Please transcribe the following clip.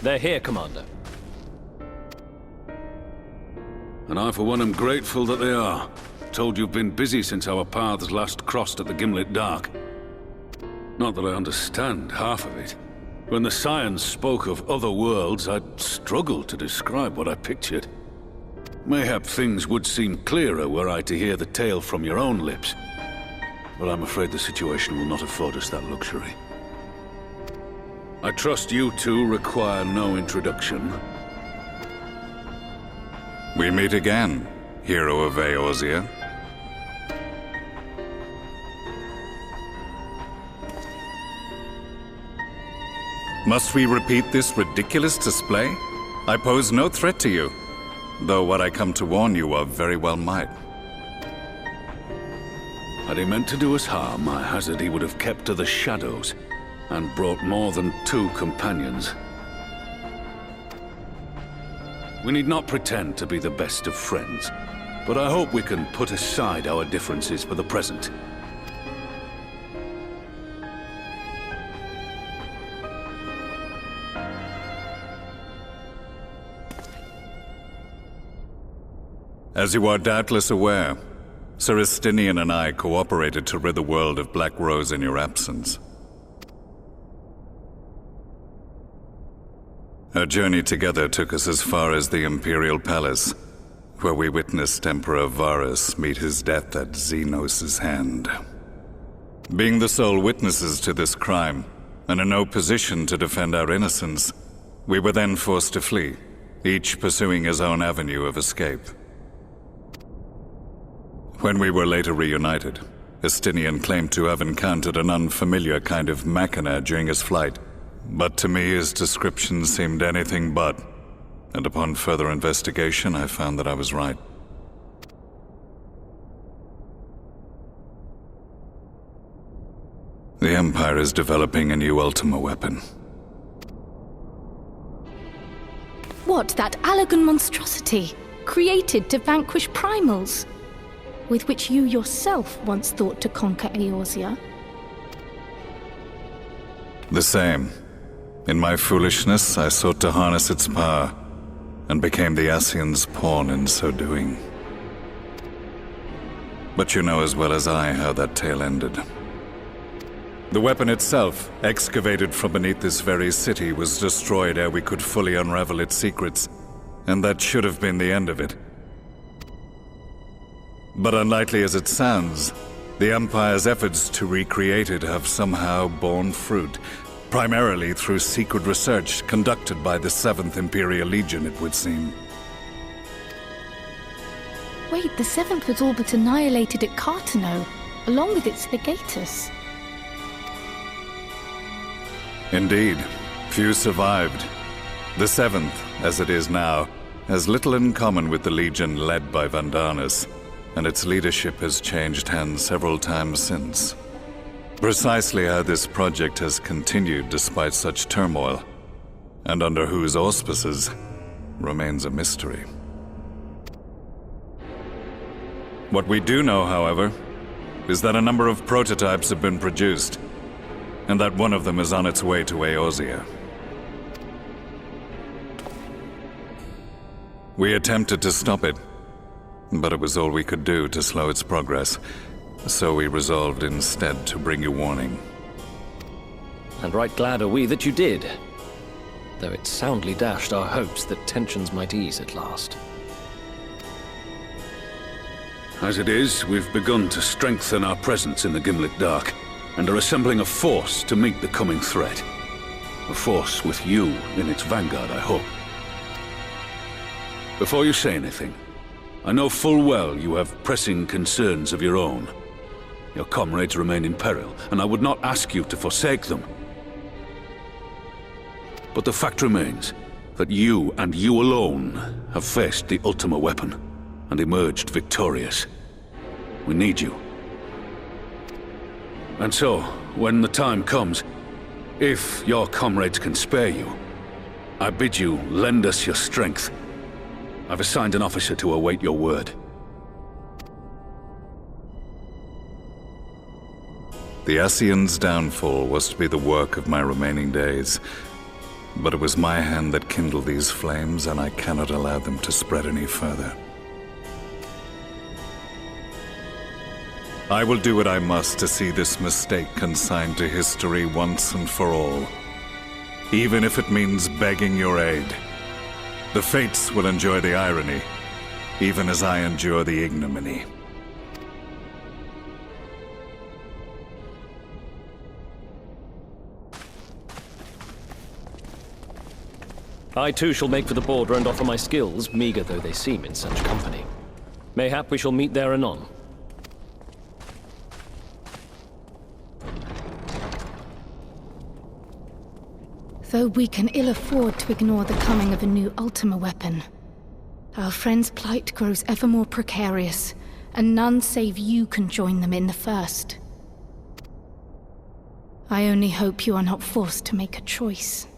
They're here, Commander. And I, for one, am grateful that they are. Told you've been busy since our paths last crossed at the Gimlet Dark. Not that I understand half of it. When the Scions spoke of other worlds, I'd struggled to describe what I pictured. Mayhap things would seem clearer were I to hear the tale from your own lips. But I'm afraid the situation will not afford us that luxury. I trust you two require no introduction. We meet again, hero of Eorzea. Must we repeat this ridiculous display? I pose no threat to you, though what I come to warn you of very well might. Had he meant to do us harm, I hazard he would have kept to the shadows, and brought more than 2 companions. We need not pretend to be the best of friends, but I hope we can put aside our differences for the present. As you are doubtless aware, Sir Estinian and I cooperated to rid the world of Black Rose in your absence. Our journey together took us as far as the Imperial Palace, where we witnessed Emperor Varus meet his death at Xenos' hand. Being the sole witnesses to this crime, and in no position to defend our innocence, we were then forced to flee, each pursuing his own avenue of escape. When we were later reunited, Estinian claimed to have encountered an unfamiliar kind of machina during his flight, but to me his description seemed anything but, and upon further investigation I found that I was right. The Empire is developing a new Ultima weapon. What, that Allagan monstrosity, created to vanquish primals? With which you yourself once thought to conquer Eorzea? The same. In my foolishness, I sought to harness its power, and became the Ascian's pawn in so doing. But you know as well as I how that tale ended. The weapon itself, excavated from beneath this very city, was destroyed ere we could fully unravel its secrets, and that should have been the end of it. But unlikely as it sounds, the Empire's efforts to recreate it have somehow borne fruit, primarily through secret research conducted by the 7th Imperial Legion, it would seem. Wait, the 7th was all but annihilated at Cartano, along with its legatus. Indeed, few survived. The 7th, as it is now, has little in common with the Legion led by Vandarnus, and its leadership has changed hands several times since. Precisely how this project has continued despite such turmoil, and under whose auspices, remains a mystery. What we do know, however, is that a number of prototypes have been produced, and that one of them is on its way to Eorzea. We attempted to stop it, but it was all we could do to slow its progress, so we resolved instead to bring you warning. And right glad are we that you did, though it soundly dashed our hopes that tensions might ease at last. As it is, we've begun to strengthen our presence in the Gimlet Dark, and are assembling a force to meet the coming threat. A force with you in its vanguard, I hope. Before you say anything, I know full well you have pressing concerns of your own. Your comrades remain in peril, and I would not ask you to forsake them. But the fact remains that you, and you alone, have faced the Ultima weapon, and emerged victorious. We need you. And so, when the time comes, if your comrades can spare you, I bid you lend us your strength. I've assigned an officer to await your word. The Ascian's downfall was to be the work of my remaining days. But it was my hand that kindled these flames, and I cannot allow them to spread any further. I will do what I must to see this mistake consigned to history once and for all. Even if it means begging your aid. The Fates will enjoy the irony, even as I endure the ignominy. I too shall make for the border and offer my skills, meager though they seem in such company. Mayhap we shall meet there anon. Though we can ill afford to ignore the coming of a new Ultima weapon, our friend's plight grows ever more precarious, and none save you can join them in the first. I only hope you are not forced to make a choice.